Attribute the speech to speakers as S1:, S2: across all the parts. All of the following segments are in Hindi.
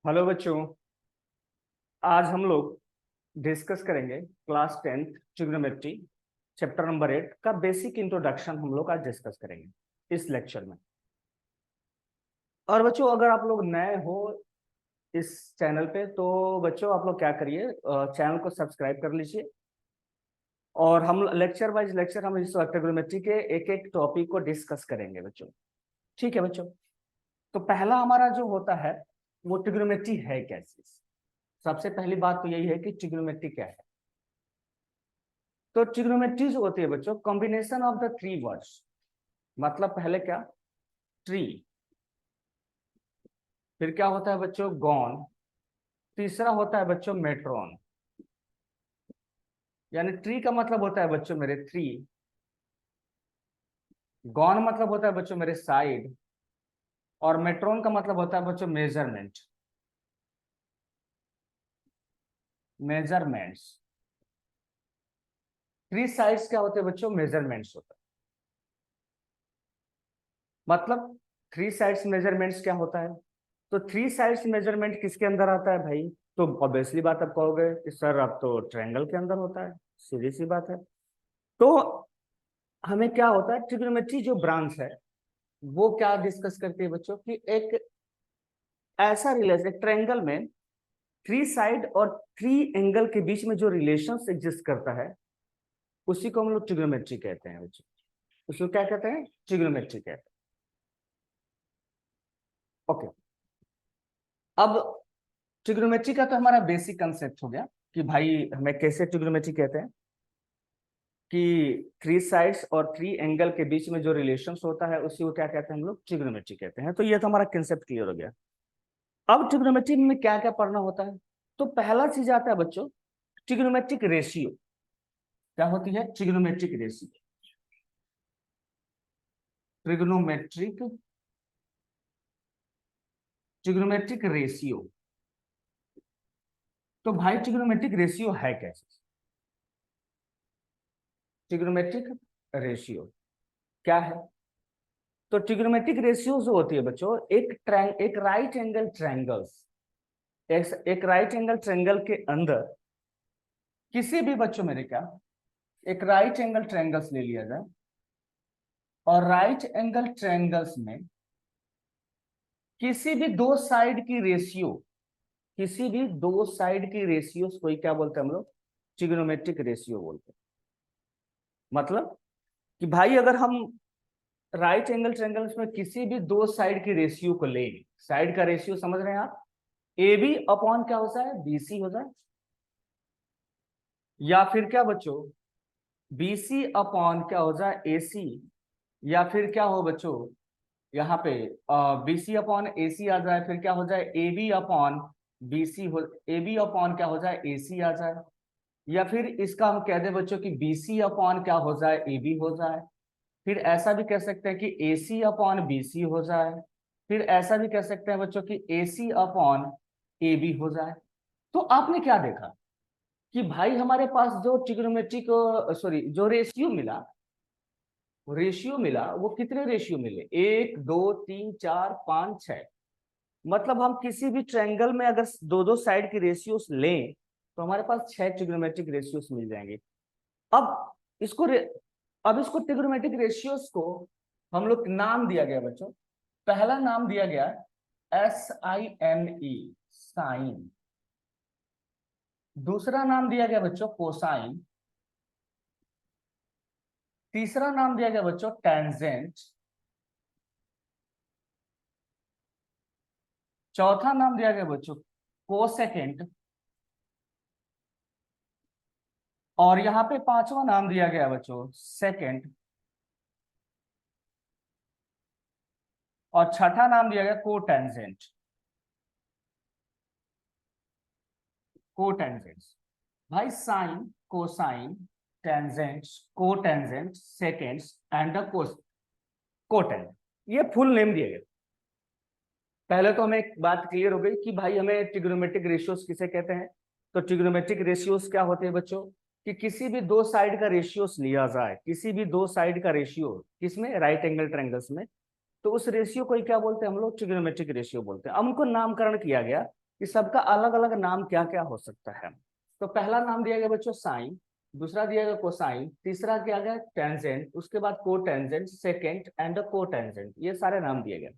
S1: हेलो बच्चों। आज हम लोग डिस्कस करेंगे class 10th trigonometry chapter number 8 का बेसिक इंट्रोडक्शन हम लोग आज डिस्कस करेंगे इस लेक्चर में। और बच्चों, अगर आप लोग नए हो इस चैनल पे तो बच्चों आप लोग क्या करिए, चैनल को सब्सक्राइब कर लीजिए। और हम लेक्चर वाइज लेक्चर हम इस ट्रिग्नोमेट्री के एक एक टॉपिक को डिस्कस करेंगे बच्चों। ठीक है बच्चों। तो पहला हमारा जो होता है वो ट्रिग्नोमेट्री है कैसी। सबसे पहली बात तो यही है कि ट्रिग्नोमेट्री क्या है। तो ट्रिग्नोमेट्री जो होती है बच्चों, combination of the three words. मतलब पहले क्या, ट्री, फिर क्या होता है बच्चों, गॉन, तीसरा होता है बच्चों मेट्रॉन। यानी ट्री का मतलब होता है बच्चों मेरे थ्री, गॉन मतलब होता है बच्चों मेरे साइड, और मेट्रॉन का मतलब होता है बच्चों मेजरमेंट, मेजरमेंट्स। थ्री साइड्स क्या होते हैं बच्चों, मेजरमेंट्स होता है। मतलब थ्री साइड्स मेजरमेंट्स क्या होता है। तो थ्री साइड्स मेजरमेंट किसके अंदर आता है भाई। तो ऑब्वियसली बात आप कहोगे कि सर अब तो ट्रायंगल के अंदर होता है। सीधी सी बात है। तो हमें क्या होता है, ट्रिग्नोमेट्री जो ब्रांच है वो क्या डिस्कस करती है बच्चों कि एक ऐसा रिलेशन ट्रायंगल में थ्री साइड और थ्री एंगल के बीच में जो रिलेशन एग्जिस्ट करता है उसी को हम लोग ट्रिग्नोमेट्री कहते हैं बच्चों। उसको क्या कहते हैं, ट्रिग्नोमेट्री कहते हैं। ओके। अब ट्रिग्नोमेट्री का तो हमारा बेसिक कंसेप्ट हो गया कि भाई हमें कैसे ट्रिग्नोमेट्री कहते हैं, कि थ्री साइड्स और थ्री एंगल के बीच में जो रिलेशंस होता है उसी को क्या कहते हैं हम लोग, ट्रिग्नोमेट्री कहते हैं। तो ये तो हमारा कंसेप्ट क्लियर हो गया। अब ट्रिग्नोमेट्री में क्या क्या पढ़ना होता है। तो पहला चीज आता है बच्चों, ट्रिग्नोमेट्रिक रेशियो। क्या होती है, trigonometric ratio. Trigonometric trigonometric ratio. तो भाई ट्रिग्नोमेट्रिक रेशियो है कैसे। ट्रिग्नोमेट्रिक रेशियो क्या है। तो ट्रिग्नोमेट्रिक रेशियो जो होती है बच्चों, एक राइट एंगल ट्रायंगल्स, एक राइट एंगल ट्रायंगल के अंदर किसी भी बच्चों मेरे क्या, एक राइट एंगल ट्रायंगल्स ले लिया जाए और राइट एंगल ट्रायंगल्स में किसी भी दो साइड की रेशियो, किसी भी दो साइड की रेशियो को ही क्या बोलते हैं हम लोग, ट्रिग्नोमेट्रिक रेशियो बोलते हैं। मतलब कि भाई अगर हम राइट एंगल ट्रायंगल्स में किसी भी दो साइड की रेशियो को लें, साइड का रेशियो समझ रहे हैं आप, ए बी अपॉन क्या होता है, बीसी हो जाए, या फिर क्या बच्चों बीसी अपॉन क्या हो जाए, एसी, या फिर क्या हो बच्चों यहाँ पे बीसी अपॉन एसी आ जाए, फिर क्या हो जाए ए बी अपॉन बीसी हो, ए बी अपॉन क्या हो जाए एसी आ जाए, या फिर इसका हम कह दें बच्चों कि बीसी अपॉन क्या हो जाए ए बी हो जाए। फिर ऐसा भी कह सकते हैं कि एसी अपॉन बीसी हो जाए। फिर ऐसा भी कह सकते हैं बच्चों कि एसी अपॉन ए बी हो जाए। तो आपने क्या देखा कि भाई हमारे पास जो ट्रिग्नोमेट्रिक, सॉरी जो रेशियो मिला, रेशियो मिला वो कितने रेशियो मिले, एक दो तीन चार पांच छह। मतलब हम किसी भी ट्रायंगल में अगर दो दो साइड की रेशियोस लें तो हमारे पास छह ट्रिग्नोमेट्रिक रेशियोस मिल जाएंगे। अब इसको अब इसको ट्रिग्नोमेट्रिक रेशियोस को हम लोग नाम दिया गया बच्चों। पहला नाम दिया गया SINE, साइन। दूसरा नाम दिया गया बच्चों कोसाइन। तीसरा नाम दिया गया बच्चों टेंजेंट। चौथा नाम दिया गया बच्चों कोसेकेंट। और यहाँ पे पांचवा नाम दिया गया बच्चों सेकेंड। और छठा नाम दिया गया कोटेंजेंट, कोटेंजेंट्स। भाई sine, cosine, tangents, cotangent, secants and the cotangent, ये फुल नेम दिए गए। पहले तो हमें एक बात क्लियर हो गई कि भाई हमें ट्रिग्नोमेट्रिक रेशियोज किसे कहते हैं। तो ट्रिग्नोमेट्रिक रेशियोज क्या होते हैं बच्चों, कि किसी भी दो साइड का रेशियोस लिया जाए, किसी भी दो साइड का रेशियो, किसमें, राइट एंगल ट्रायंगल्स में, तो उस रेशियो को क्या बोलते हैं हम लोग, ट्रिग्नोमेट्रिक रेशियो बोलते हैं। अब उनको नामकरण किया गया कि सबका अलग अलग नाम क्या क्या हो सकता है। तो पहला नाम दिया गया बच्चों साइन, दूसरा दिया गया कोसाइन, तीसरा दिया गया टेंजेंट, उसके बाद को टेंजेंट, सेकेंड एंड को टेंजेंट, ये सारे नाम दिए गए।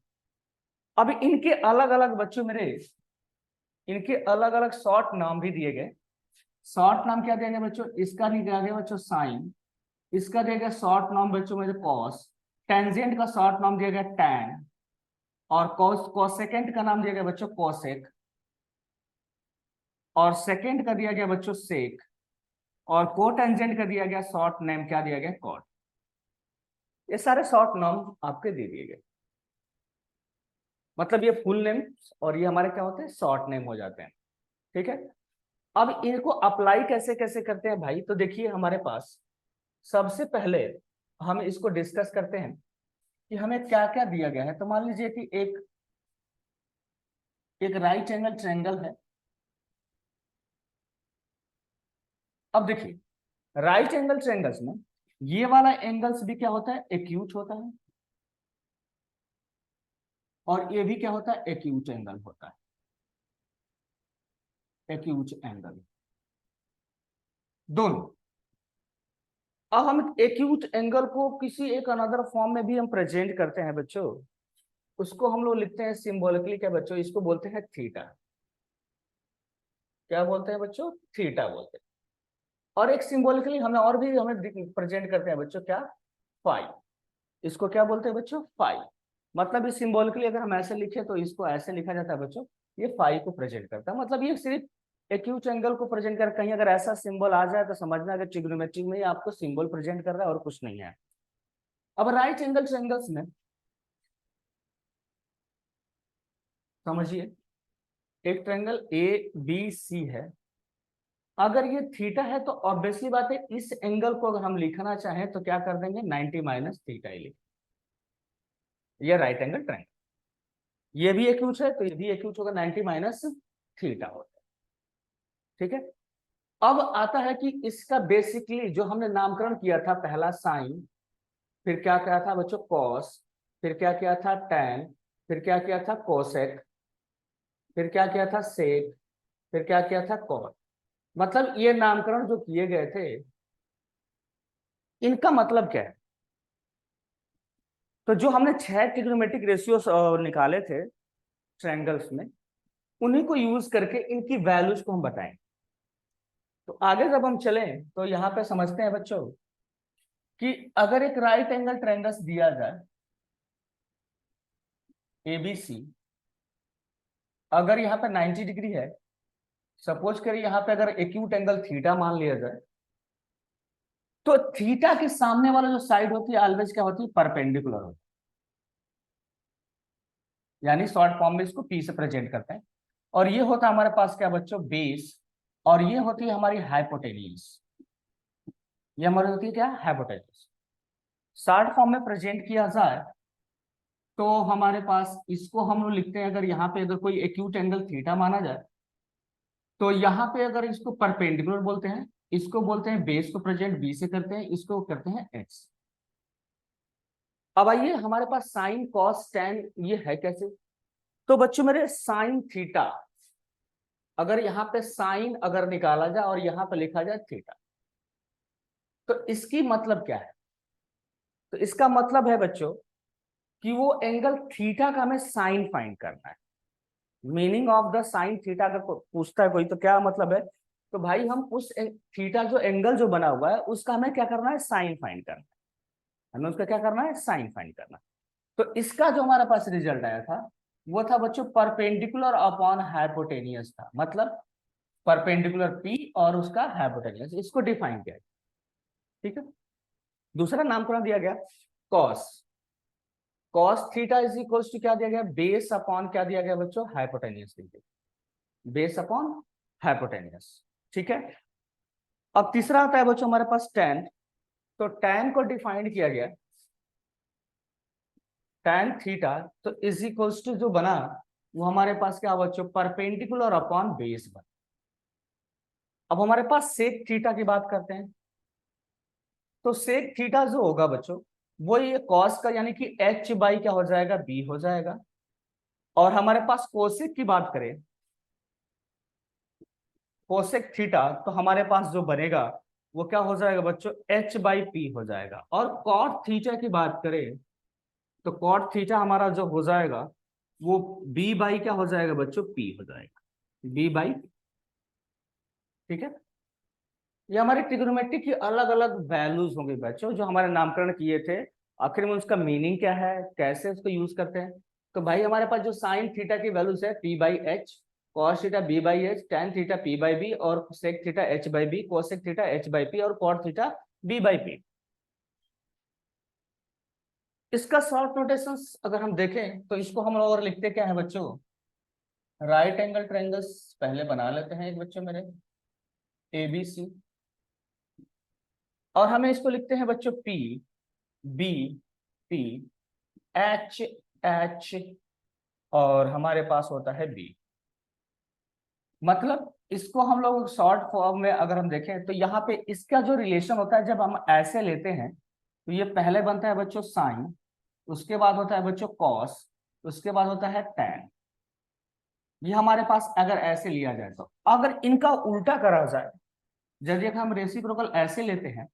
S1: अब इनके अलग अलग बच्चों मेरे, इनके अलग अलग शॉर्ट नाम भी दिए गए। शॉर्ट नाम क्या दिया गया बच्चों, इसका दिया गया बच्चों साइन, इसका दिया गया शॉर्ट नाम बच्चों मेरे कॉस, टेंजेंट का शॉर्ट नाम दिया गया टैन, और कोसेकेंट का नाम दिया गया बच्चों कोसेक, और सेकेंड का दिया गया बच्चों सेक, और कोटेंजेंट का दिया गया शॉर्ट नेम क्या दिया गया कॉट। ये सारे शॉर्ट नाम आपके दे दिए गए, मतलब ये फुल नेम और ये हमारे क्या होते हैं शॉर्ट नेम हो जाते हैं। ठीक है, अब इनको अप्लाई कैसे कैसे करते हैं भाई, तो देखिए हमारे पास सबसे पहले हम इसको डिस्कस करते हैं कि हमें क्या क्या दिया गया है। तो मान लीजिए कि एक राइट एंगल ट्रायंगल है। अब देखिए राइट एंगल ट्रायंगल्स में ये वाला एंगल्स भी क्या होता है एक्यूट होता है, और ये भी क्या होता है एक्यूट एंगल होता है, एक्यूट एंगल दोनों। अब हम एक्यूट एंगल को किसी एक अनदर फॉर्म में भी हम प्रेजेंट करते हैं बच्चों, उसको हम लोग लिखते हैं सिंबॉलिकली क्या बच्चों, इसको बोलते हैं थीटा। क्या बोलते हैं बच्चों, थीटा बोलते हैं। और एक सिंबॉलिकली हमें और भी हमें प्रेजेंट करते हैं बच्चों क्या, फाई। इसको क्या बोलते हैं बच्चों, फाई। मतलब इस सिंबॉलिकली अगर हम ऐसे लिखे तो इसको ऐसे लिखा जाता है बच्चों, ये फाई को प्रेजेंट करता है। मतलब ये सिर्फ एक्यूट एंगल को प्रेजेंट कर, कहीं अगर ऐसा सिंबल आ जाए तो समझना कि ट्रिग्नोमेट्री में आपको सिंबल प्रेजेंट कर रहा है और कुछ नहीं है। अब राइट एंगल ट्रायंगल्स में समझिए एक ट्रायंगल ए बी सी है, अगर ये थीटा है तो ऑब्वियसली बात है इस एंगल को अगर हम लिखना चाहें तो क्या कर देंगे 90 माइनस थीटा ही लिख, ये राइट एंगल ट्रायंगल। ये भी एक्यूट है तो ये भी एक्यूट होगा, 90 माइनस थीटा होता है। ठीक है, अब आता है कि इसका बेसिकली जो हमने नामकरण किया था, पहला साइन, फिर क्या किया था बच्चों कॉस, फिर क्या किया था टैन, फिर क्या किया था कोसेक, फिर क्या किया था सेक, फिर क्या किया था कॉट। मतलब ये नामकरण जो किए गए थे इनका मतलब क्या है, तो जो हमने 6 ट्रिग्नोमेट्रिक रेशियो निकाले थे ट्रायंगल्स में, उन्हीं को यूज करके इनकी वैल्यूज को हम बताएं। तो आगे जब हम चलें तो यहाँ पे समझते हैं बच्चों कि अगर एक राइट एंगल ट्रायंगल्स दिया जाए एबीसी, अगर यहाँ पे 90 डिग्री है, सपोज करिए यहाँ पे अगर एक्यूट एंगल थीटा मान लिया जाए, तो थीटा के सामने वाला जो साइड होती है ऑलवेज क्या होती है परपेंडिकुलर होती है, यानी शॉर्ट फॉर्म में इसको पी से प्रेजेंट करते हैं। और ये होता है हमारे पास क्या बच्चों बेस, और ये होती है हमारी हाइपोटेन्यूज, ये हमारी होती है क्या हाइपोटेन्यूज। शॉर्ट फॉर्म में प्रेजेंट किया जाए तो हमारे पास इसको हम लोग लिखते हैं, अगर यहाँ पे अगर कोई एक्यूट एंगल थीटा माना जाए तो यहाँ पे अगर इसको परपेंडिकुलर बोलते हैं, इसको बोलते हैं बेस को प्रेजेंट बी से करते हैं, इसको करते हैं एक्स। अब आइए हमारे पास साइन कॉस टेन ये है कैसे, तो बच्चों मेरे साइन थीटा, अगर यहाँ पे साइन अगर निकाला जाए और यहाँ पे लिखा जाए थीटा, तो इसकी मतलब क्या है, तो इसका मतलब है बच्चों कि वो एंगल थीटा का हमें साइन फाइंड करना है। Meaning of the sine theta अगर पूछता है कोई तो क्या मतलब है, तो भाई हम उस थीटा जो एंगल जो बना हुआ है उसका हमें क्या करना है साइन फाइंड करना है, हमें उसका क्या करना है साइन फाइंड करना है। तो इसका जो हमारे पास रिजल्ट आया था वो था बच्चों परपेंडिकुलर अपॉन हाइपोटेनियस था, मतलब परपेंडिकुलर पी और उसका हाइपोटेनियस, इसको डिफाइन किया। ठीक है, दूसरा नामकरण दिया गया cos, cos theta is equals to क्या दिया गया बेस अपॉन क्या दिया गया बच्चों हाइपोटेनियस, बेस अपॉन हाइपोटेनियस। ठीक है, अब तीसरा आता है बच्चों हमारे पास टेन, तो टेन को डिफाइन किया गया टेन थीटा, तो इज इक्वल्स टू जो बना वो हमारे पास क्या बच्चों परपेंडिकुलर अपॉन बेस बना। अब हमारे पास सेक थीटा की बात करते हैं, तो सेक थीटा जो होगा बच्चों वो ये कॉस का यानी कि एच बाई क्या हो जाएगा बी हो जाएगा। और हमारे पास कोसेक की बात करें कोसेक थीटा, तो हमारे पास जो बनेगा वो क्या हो जाएगा बच्चों, एच बाई पी हो जाएगा। और कॉट थीटा की बात करें तो कॉट थीटा हमारा जो हो जाएगा वो बी बाई क्या हो जाएगा बच्चों, पी हो जाएगा, बी बाई। ठीक है, ये हमारे ट्रिग्नोमेट्री की अलग अलग वैल्यूज होंगे बच्चों जो हमारे नामकरण किए थे। आखिर में उसका मीनिंग क्या है, कैसे उसको यूज करते हैं। तो भाई हमारे पास जो साइन थीटा की वैल्यूज है P by H, cos theta B by H, tan theta P by B, और sec theta H by B, cosec theta H by P, और cot theta B by P. इसका शॉर्ट नोटेशन अगर हम देखें तो इसको हम लोग और लिखते क्या है बच्चों, राइट एंगल ट्रायंगल्स पहले बना लेते हैं एक बच्चों मेरे, ए बी सी, और हमें इसको लिखते हैं बच्चों P B P H H, और हमारे पास होता है बी। मतलब इसको हम लोग शॉर्ट फॉर्म में अगर हम देखें तो यहाँ पे इसका जो रिलेशन होता है जब हम ऐसे लेते हैं तो ये पहले बनता है बच्चों साइन, उसके बाद होता है बच्चों कॉस, उसके बाद होता है टैन। ये हमारे पास अगर ऐसे लिया जाए तो, अगर इनका उल्टा करा जाए, यदि हम रेसिप्रोकल ऐसे लेते हैं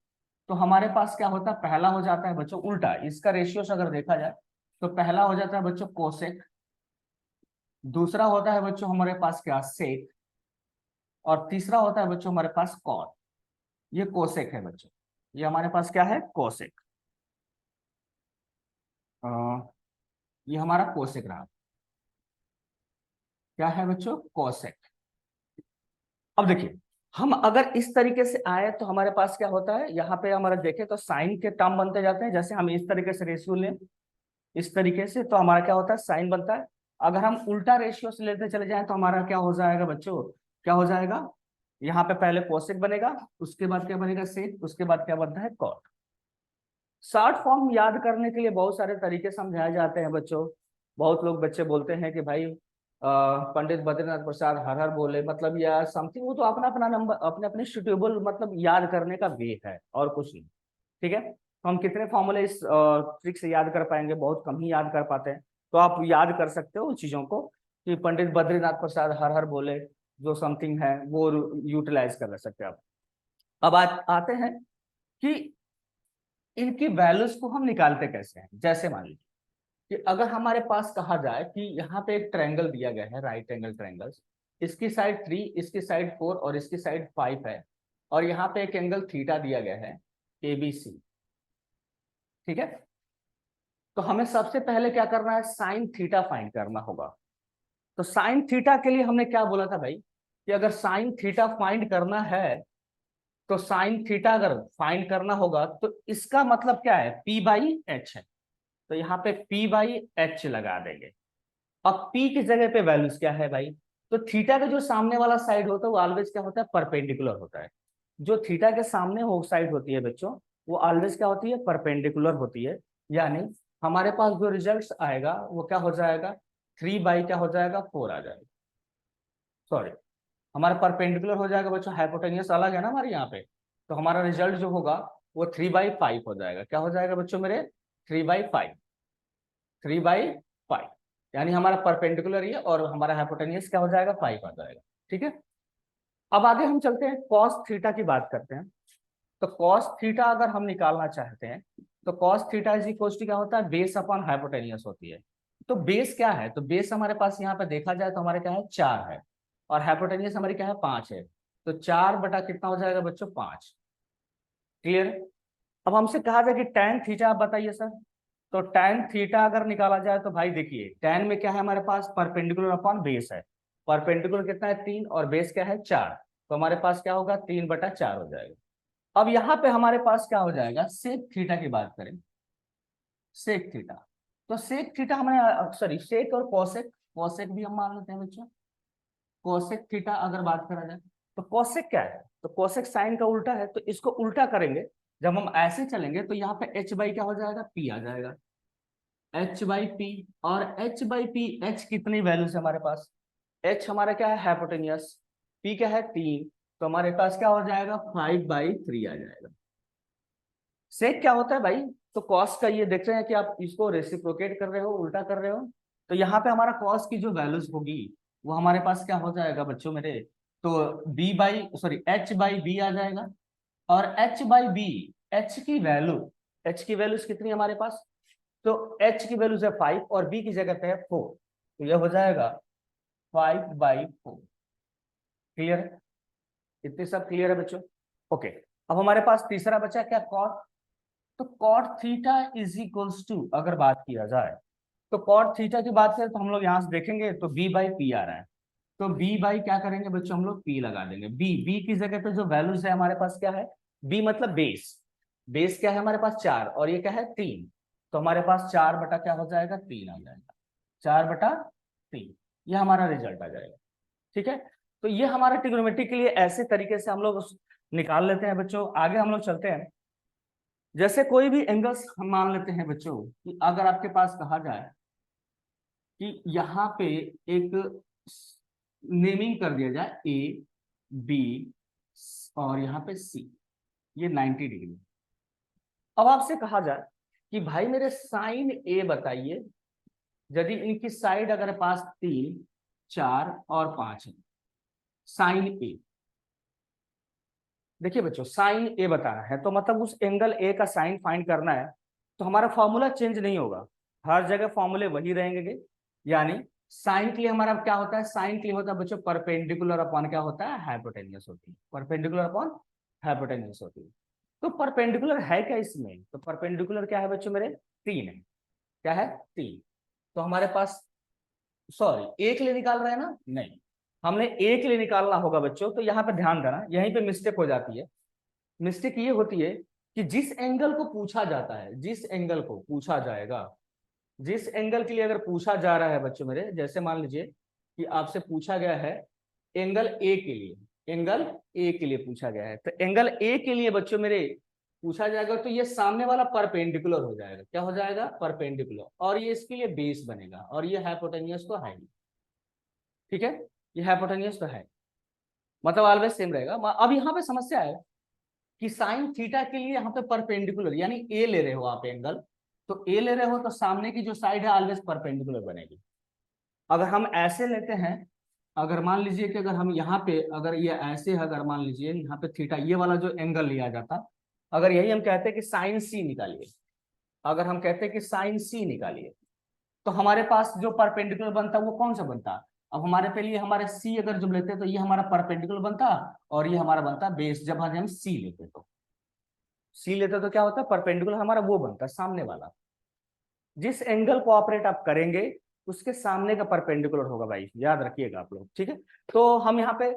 S1: तो हमारे पास क्या होता है, पहला हो जाता है बच्चों उल्टा, इसका रेशियोस अगर देखा जाए तो पहला हो जाता है बच्चों कोसेक, दूसरा होता है बच्चों हमारे पास क्या, सेक, और तीसरा होता है बच्चों हमारे पास कॉट। ये कोसेक है बच्चों, ये हमारे पास क्या है, कोसेक। अ, ये हमारा कोसेक रहा, क्या है बच्चों, कोसेक। अब देखिए, हम अगर इस तरीके से आए तो हमारे पास क्या होता है, यहाँ पे हमारा देखें तो साइन के टर्म बनते जाते हैं। जैसे हम इस तरीके से रेशियो लें इस तरीके से तो हमारा क्या होता है, साइन बनता है। अगर हम उल्टा रेशियो से लेते चले जाएं तो हमारा क्या हो जाएगा बच्चों, क्या हो जाएगा, यहाँ पे पहले कोसेक बनेगा, उसके बाद क्या बनेगा सेक, उसके बाद क्या बनता है कॉट। शॉर्ट फॉर्म याद करने के लिए बहुत सारे तरीके समझाए जाते हैं बच्चों। बहुत लोग बच्चे बोलते हैं कि भाई पंडित बद्रीनाथ प्रसाद हर हर बोले, मतलब या समथिंग, वो तो अपना अपना नंबर अपने अपने सुटेबल मतलब याद करने का वे है और कुछ नहीं। ठीक है, तो हम कितने फॉर्मूले इस ट्रिक से याद कर पाएंगे, बहुत कम ही याद कर पाते हैं। तो आप याद कर सकते हो उन चीजों को कि पंडित बद्रीनाथ प्रसाद हर हर बोले, जो समथिंग है वो यूटिलाइज कर सकते हैं आप। अब आते हैं कि इनकी वैल्यूज को हम निकालते कैसे हैं। जैसे मान लीजिए कि अगर हमारे पास कहा जाए कि यहाँ पे एक ट्रायंगल दिया गया है, राइट एंगल ट्रायंगल्स, इसकी साइड 3, इसकी साइड 4 और इसकी साइड 5 है, और यहाँ पे एक एंगल थीटा दिया गया है ABC। ठीक है, तो हमें सबसे पहले क्या करना है, साइन थीटा फाइंड करना होगा। तो साइन थीटा के लिए हमने क्या बोला था भाई, कि अगर साइन थीटा फाइंड करना है तो साइन थीटा अगर फाइंड करना होगा तो इसका मतलब क्या है, P बाई एच है। तो यहाँ पे P बाई एच लगा देंगे। अब P की जगह पे वैल्यूज क्या है भाई, तो थीटा का जो सामने वाला साइड होता है वो ऑलवेज क्या होता है, परपेंडिकुलर होता है। जो थीटा के सामने हो साइड होती है बच्चों वो ऑलवेज क्या होती है, परपेंडिकुलर होती है। यानी हमारे पास जो रिजल्ट आएगा वो क्या हो जाएगा, 3 बाई क्या हो जाएगा, 4 आ जाएगा। सॉरी, हमारा परपेंडिकुलर हो जाएगा बच्चों, हाइपोटेन्यूस अलग है ना हमारे यहाँ पे, तो हमारा रिजल्ट जो होगा वो 3/5 हो जाएगा। क्या हो जाएगा बच्चों मेरे, 3/5, 3/5, यानी हमारा परपेंडिकुलर ही है और हमारा हाइपोटेन्यूस क्या हो जाएगा, 5 आ जाएगा। ठीक है, अब आगे हम चलते हैं कॉस थीटा की बात करते हैं। तो कॉस थीटा अगर हम निकालना चाहते हैं तो cos theta is equal to क्या होता है, बेस अपॉन हाइपोटेन्यूस होती है। तो बेस क्या है, तो बेस हमारे पास यहाँ पे देखा जाए तो हमारे क्या है, 4 है, और हाइपोटेन्यूस हमारी क्या है, 5 है। तो 4 बटा कितना हो जाएगा बच्चों, 5। क्लियर। अब हमसे कहा जाए कि tan थीटा आप बताइए सर। तो tan थीटा अगर निकाला जाए तो भाई देखिए tan में क्या है हमारे पास, परपेंडिकुलर अपॉन बेस है। परपेंडिकुलर कितना है, 3, और बेस क्या है, 4। तो हमारे पास क्या होगा, 3/4 हो जाएगा। अब यहाँ पे हमारे पास क्या हो जाएगा, सेक थीटा की बात करें, सेक थीटा। तो सेक थीटा हमें, सॉरी सेक और कोसेक, कोसेक भी हम मान लेते हैं बच्चों। कोसेक थीटा अगर बात करा जाए तो कोसेक क्या है, तो कोसेक साइन का उल्टा है, तो इसको उल्टा करेंगे जब हम ऐसे चलेंगे तो यहाँ पे h बाई क्या हो जाएगा, p आ जाएगा, h/p। और h/p, h कितनी वैल्यू है हमारे पास, h हमारा क्या है, हाइपोटेन्यूस, p क्या है, 3, तो हमारे पास क्या हो जाएगा, 5/3 आ जाएगा। सेक क्या होता है भाई, तो कॉस का ये देख रहे हैं कि आप इसको रेसिप्रोकेट कर रहे हो, उल्टा कर रहे हो। तो यहाँ पे हमारा कॉस की जो वैल्यूज होगी वो हमारे पास क्या हो जाएगा बच्चों मेरे, तो B by sorry H by B आ जाएगा, और एच बाई बी, एच की वैल्यू कितनी है हमारे पास, तो एच की वैल्यू है 5 और बी की जगह पे है 4, तो यह हो जाएगा 5/4। क्लियर है, इतने सब क्लियर है बच्चों? ओके, अब हमारे पास तीसरा बचा क्या, कॉट। तो cot theta is equals to, अगर बात किया जाए तो कॉट थीटा की बात करें तो हम लोग यहां से देखेंगे तो बी बाई पी आ रहा है, तो बी बाई क्या करेंगे बच्चों, हम लोग पी लगा देंगे। बी की जगह पे जो वैल्यूज है हमारे पास क्या है, बी मतलब बेस, बेस क्या है हमारे पास 4 और ये क्या है 3, तो हमारे पास 4 बटा क्या हो जाएगा 3 आ जाएगा, 4/3, ये हमारा रिजल्ट आ जाएगा। ठीक है, तो ये हमारा ट्रिग्नोमेट्री के लिए ऐसे तरीके से हम लोग निकाल लेते हैं बच्चों। आगे हम लोग चलते हैं, जैसे कोई भी एंगल्स हम मान लेते हैं बच्चों कि अगर आपके पास कहा जाए कि यहाँ पे एक नेमिंग कर दिया जाए ए बी और यहाँ पे सी, ये 90 डिग्री। अब आपसे कहा जाए कि भाई मेरे साइन ए बताइए, यदि इनकी साइड अगर पास 3 4 और 5 है, साइन ए। देखिए बच्चों साइन ए बताना है तो मतलब उस एंगल ए का साइन फाइंड करना है, तो हमारा फॉर्मूला चेंज नहीं होगा, हर जगह फॉर्मूले वही रहेंगे। यानी साइन के लिए हमारा क्या होता है, साइन के लिए होता है बच्चों परपेंडिकुलर अपॉन क्या होता है, हाइपोटेन्यूस होती है, परपेंडिकुलर अपॉन हाइपोटेन्यूस होती है। तो परपेंडिकुलर है क्या इसमें, तो परपेंडिकुलर क्या है बच्चों मेरे, 3 है। क्या है, 3। तो हमारे पास सॉरी एक लिए निकाल रहे हैं ना, नहीं, हमने एक लिए निकालना होगा बच्चों। तो यहाँ पे ध्यान देना, यहीं पे मिस्टेक हो जाती है। मिस्टेक ये होती है कि जिस एंगल को पूछा जाता है, जिस एंगल को पूछा जाएगा, जिस एंगल के लिए अगर पूछा जा रहा है बच्चों मेरे, जैसे मान लीजिए कि आपसे पूछा गया है एंगल ए के लिए, एंगल ए के लिए पूछा गया है, तो एंगल ए के लिए बच्चों मेरे पूछा जाएगा तो ये सामने वाला परपेंडिकुलर हो जाएगा। क्या हो जाएगा, परपेंडिकुलर, और ये इसके लिए बेस बनेगा, और ये हाइपोटेन्यूस तो है। ठीक है, ये हाइपोटेन्यूस तो है, मतलब ऑलवेज सेम रहेगा। अब यहाँ पे समस्या है कि साइन थीटा के लिए यहाँ पे परपेंडिकुलर, यानी ए ले रहे हो आप एंगल, तो ए ले रहे हो तो सामने की जो साइड है ऑलवेज परपेंडिकुलर बनेगी। अगर हम ऐसे लेते हैं, अगर मान लीजिए कि अगर हम यहाँ पे अगर ये ऐसे है, अगर मान लीजिए यहाँ पे थीटा ये वाला जो एंगल लिया जाता, अगर यही हम कहते हैं कि साइन सी निकालिए, अगर हम कहते हैं कि साइन सी निकालिए, तो हमारे पास जो परपेंडिकुलर बनता वो कौन सा बनता। अब हमारे पे लिए हमारे सी अगर जब लेते तो ये हमारा परपेंडिकुलर बनता और ये हमारा बनता बेस। जब हम सी लेते तो क्या होता है, परपेंडिकुलर हमारा वो बनता सामने वाला, जिस एंगल को ऑपरेट आप करेंगे उसके सामने का परपेंडिकुलर होगा भाई, याद रखिएगा आप लोग। ठीक है, तो हम यहाँ पे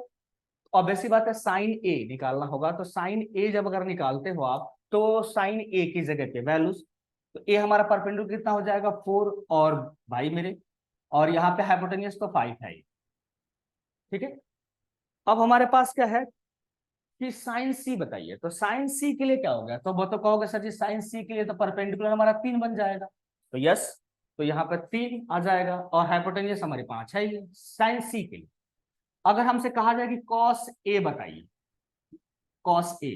S1: ऑब्वियस सी बात है साइन ए निकालना होगा, तो साइन ए जब अगर निकालते हो आप तो साइन ए की जगह पे वैल्यूज, तो ए हमारा परपेंडिकुलर कितना हो जाएगा 4 और भाई मेरे, और यहाँ पे हाइपोटेन्यूस तो 5 है। ठीक है, अब हमारे पास क्या है कि साइन सी बताइए, तो साइन सी के लिए क्या हो गया, तो वो तो कहोगे सर जी साइन सी के लिए तो परपेंडिकुलर हमारा 3 बन जाएगा, तो यस, तो यहाँ पर 3 आ जाएगा, और हाइपोटेन्यूस हमारी 5 है ही साइन सी के लिए। अगर हमसे कहा जाए कि कॉस ए बताइए, कॉस ए,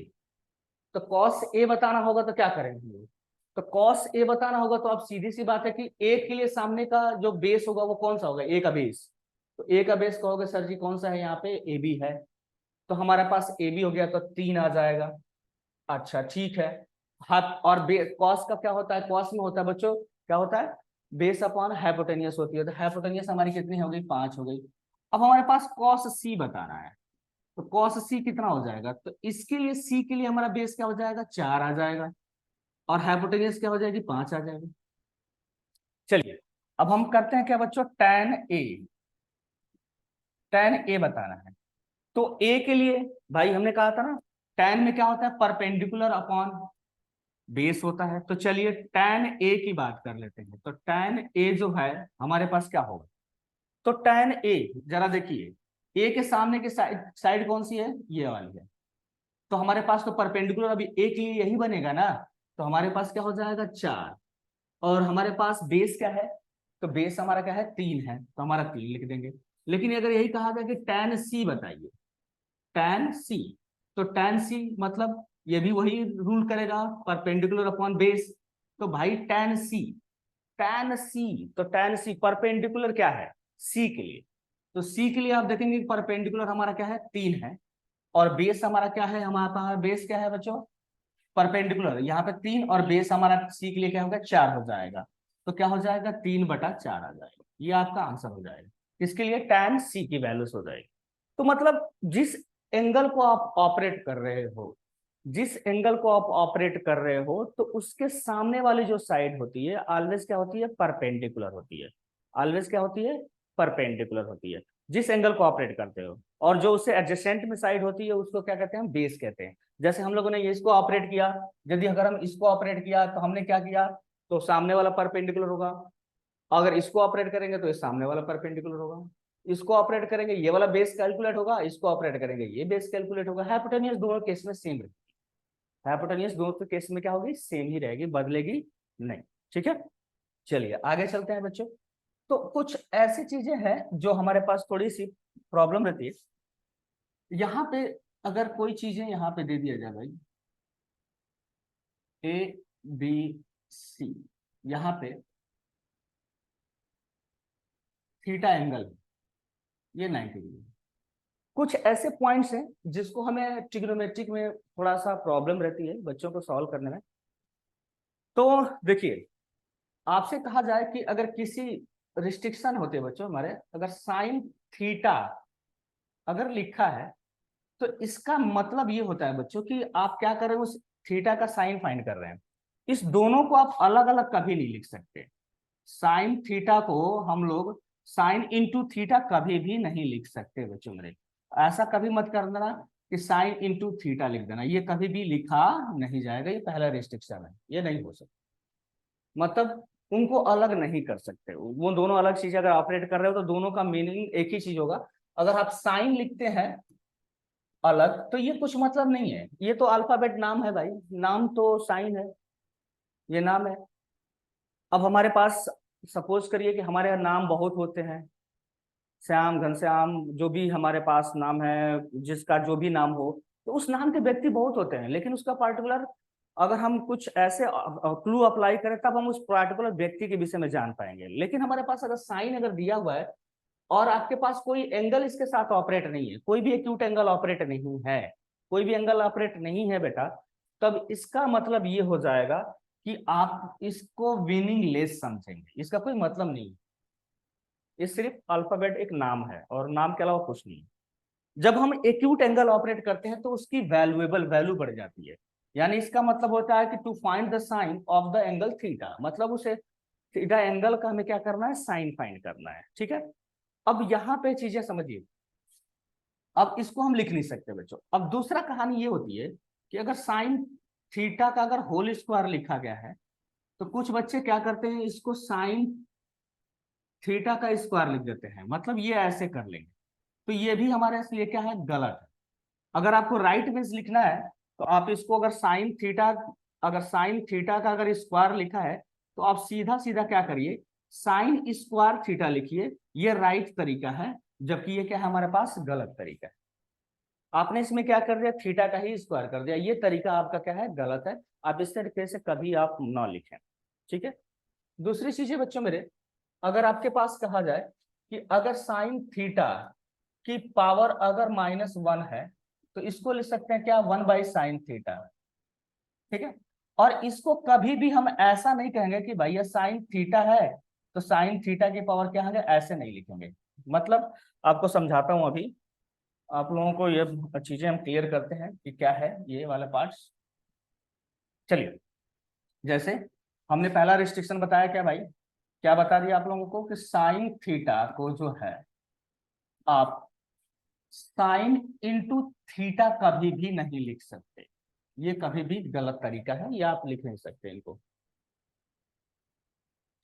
S1: तो कॉस ए बताना होगा तो क्या करेंगे, तो कॉस ए बताना होगा तो अब सीधी सी बात है कि ए के लिए सामने का जो बेस होगा वो कौन सा होगा, ए का बेस, तो ए का बेस कहोगे सर जी कौन सा है, यहाँ पे ए बी है, तो हमारे पास ए बी हो गया तो 3 आ जाएगा। अच्छा ठीक है, हाथ और बेस कॉस का क्या होता है, कॉस में होता है बच्चों क्या होता है, बेस अपॉन हाइपोटेनियस होती है, तो हाइपोटेनियस हमारी कितनी हो गई, 5 हो गई। अब हमारे पास कॉस सी बताना है, तो कॉस सी कितना हो जाएगा, तो इसके लिए सी के लिए हमारा बेस क्या हो जाएगा, 4 आ जाएगा, और हाइपोटेनियस क्या हो जाएगी, 5 आ जाएगी। चलिए अब हम करते हैं क्या बच्चों, tan ए, tan ए बताना है। तो ए के लिए भाई हमने कहा था ना, tan में क्या होता है, परपेंडिकुलर अपॉन बेस होता है, तो चलिए tan ए की बात कर लेते हैं। तो tan ए जो है हमारे पास क्या होगा, तो tan ए जरा देखिए, ए के सामने की साइड कौन सी है, ये वाली है, तो हमारे पास तो परपेंडिकुलर अभी ए के लिए यही बनेगा ना, तो हमारे पास क्या हो जाएगा 4, और हमारे पास बेस क्या है, तो बेस हमारा क्या है 3 है, तो हमारा 3 लिख देंगे। लेकिन अगर यही कहा गया कि tan सी बताइए, tan सी, तो tan सी मतलब ये भी वही रूल करेगा, परपेंडिकुलर अपॉन बेस, तो भाई tan सी, तो tan सी परपेंडिकुलर क्या है, सी के लिए, तो सी के लिए आप देखेंगे परपेंडिकुलर हमारा क्या है 3 है, और बेस हमारा क्या है, हमारे पास बेस क्या है बच्चों परपेंडिकुलर, यहाँ पे 3 और बेस हमारा सी के लिए क्या होगा 4 हो जाएगा। तो क्या हो जाएगा 3/4 आ जाएगा, ये आपका आंसर हो जाएगा। इसके लिए tan सी की वैल्यूज हो जाएगी। तो मतलब जिस एंगल को आप ऑपरेट कर रहे हो, जिस एंगल को आप ऑपरेट कर रहे हो, तो उसके सामने वाली जो साइड होती है ऑलवेज क्या होती है परपेंडिकुलर होती है। ऑलवेज क्या होती है परपेंडिकुलर होती है जिस एंगल को ऑपरेट करते हो, और जो उससे एडजेसेंट में साइड होती है उसको क्या कहते हैं बेस कहते हैं। जैसे हम लोगों ने ये इसको ऑपरेट किया, यदि अगर हम इसको ऑपरेट किया तो हमने क्या किया, तो सामने वाला परपेंडिकुलर होगा। अगर इसको ऑपरेट करेंगे तो ये सामने वाला परपेंडिकुलर होगा। इसको ऑपरेट करेंगे ये वाला बेस कैलकुलेट होगा, इसको ऑपरेट करेंगे ये बेस कैलकुलेट होगा। हाइपोटेन्यूज दोनों केस में सेम रहेगी, हाइपोटेन्यूज दोनों केस में क्या होगी सेम ही रहेगी, बदलेगी नहीं। ठीक है, चलिए आगे चलते हैं बच्चों। तो कुछ ऐसी चीजें हैं जो हमारे पास थोड़ी सी प्रॉब्लम रहती है। यहाँ पे अगर कोई चीजें यहाँ पे दे दिया जाए भाई ए बी सी, यहाँ पे थीटा एंगल ये 90 डिग्री, कुछ ऐसे पॉइंट्स हैं जिसको हमें ट्रिग्नोमेट्रिक में थोड़ा सा प्रॉब्लम रहती है बच्चों को सॉल्व करने में। तो देखिए आपसे कहा जाए कि अगर किसी रिस्ट्रिक्शन होते हैं बच्चों हमारे, अगर साइन थीटा अगर लिखा है तो इसका मतलब ये होता है बच्चों कि आप क्या कर रहे हो, उस थीटा का साइन फाइंड कर रहे हैं। इस दोनों को आप अलग अलग कभी नहीं लिख सकते। साइन थीटा को हम लोग साइन इंटू थीटा कभी भी नहीं लिख सकते बच्चों मेरे। ऐसा कभी मत कर देना कि साइन इंटू थीटा लिख देना, ये कभी भी लिखा नहीं जाएगा, ये पहला रिस्ट्रिक्शन है, ये नहीं हो सकता। मतलब उनको अलग नहीं कर सकते, वो दोनों अलग चीजें अगर ऑपरेट कर रहे हो तो दोनों का मीनिंग एक ही चीज होगा। अगर आप साइन लिखते हैं अलग तो ये कुछ मतलब नहीं है, ये तो अल्फाबेट नाम है भाई, नाम तो साइन है, ये नाम है। अब हमारे पास सपोज करिए कि हमारे यहाँ नाम बहुत होते हैं, श्याम घनश्याम जो भी हमारे पास नाम है, जिसका जो भी नाम हो, तो उस नाम के व्यक्ति बहुत होते हैं, लेकिन उसका पार्टिकुलर अगर हम कुछ ऐसे क्लू अप्लाई करें तब हम उस पार्टिकुलर व्यक्ति के विषय में जान पाएंगे। लेकिन हमारे पास अगर साइन अगर दिया हुआ है और आपके पास कोई एंगल इसके साथ ऑपरेट नहीं है, कोई भी एक्यूट एंगल ऑपरेट नहीं है, कोई भी एंगल ऑपरेट नहीं है बेटा, तब इसका मतलब ये हो जाएगा कि आप इसको मीनिंग लेस समझेंगे, इसका कोई मतलब नहीं है। ये सिर्फ अल्फाबेट एक नाम है और नाम के अलावा कुछ नहीं है। जब हम एक्यूट एंगल ऑपरेट करते हैं तो उसकी वैल्यूएबल वैल्यू बढ़ जाती है। यानी इसका मतलब होता है कि to find the sine of the angle theta, मतलब उसे थीटा एंगल का हमें क्या करना है साइन फाइंड करना है। ठीक है, अब यहाँ पे चीजें समझिए, अब इसको हम लिख नहीं सकते बच्चों। अब दूसरा कहानी ये होती है कि अगर साइन थीटा का अगर होल स्क्वायर लिखा गया है तो कुछ बच्चे क्या करते हैं इसको साइन थीटा का स्क्वायर लिख देते हैं, मतलब ये ऐसे कर लेंगे, तो ये भी हमारे लिए क्या है गलत है। अगर आपको राइट में लिखना है तो आप इसको अगर साइन थीटा, अगर साइन थीटा का अगर स्क्वायर लिखा है तो आप सीधा सीधा क्या करिए साइन स्क्वायर थीटा लिखिए, ये राइट तरीका है, जबकि ये क्या है हमारे पास गलत तरीका है। आपने इसमें क्या कर दिया थीटा का ही स्क्वायर कर दिया, ये तरीका आपका क्या है गलत है, आप इस तरीके से कभी आप ना लिखें। ठीक है, दूसरी चीज है बच्चों मेरे, अगर आपके पास कहा जाए कि अगर साइन थीटा की पावर अगर -1 है तो इसको लिख सकते हैं क्या 1/sin थीटा। ठीक है, और इसको कभी भी हम ऐसा नहीं कहेंगे कि भैया साइन थीटा है तो साइन थीटा की पावर क्या है, ऐसे नहीं लिखेंगे। मतलब आपको समझाता हूं अभी, आप लोगों को ये चीजें हम क्लियर करते हैं कि क्या है ये वाला पार्ट्स। चलिए, जैसे हमने पहला रिस्ट्रिक्शन बताया क्या भाई, क्या बता दिया आप लोगों को कि साइन थीटा को जो है आप साइन इंटू थीटा कभी भी नहीं लिख सकते, ये कभी भी गलत तरीका है, ये आप लिख नहीं सकते इनको।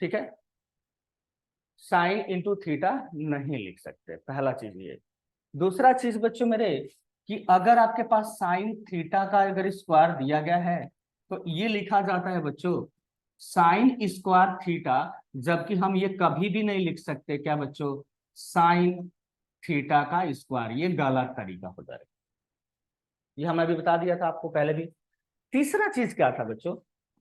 S1: ठीक है, साइन इंटू थीटा नहीं लिख सकते, पहला चीज ये। दूसरा चीज बच्चों मेरे कि अगर आपके पास साइन थीटा का अगर स्क्वायर दिया गया है तो ये लिखा जाता है बच्चों साइन स्क्वायर थीटा, जबकि हम ये कभी भी नहीं लिख सकते क्या बच्चों साइन थीटा का स्क्वायर, ये गलत तरीका हो जाएगा। ये हमें अभी बता दिया था आपको पहले भी। तीसरा चीज क्या था बच्चों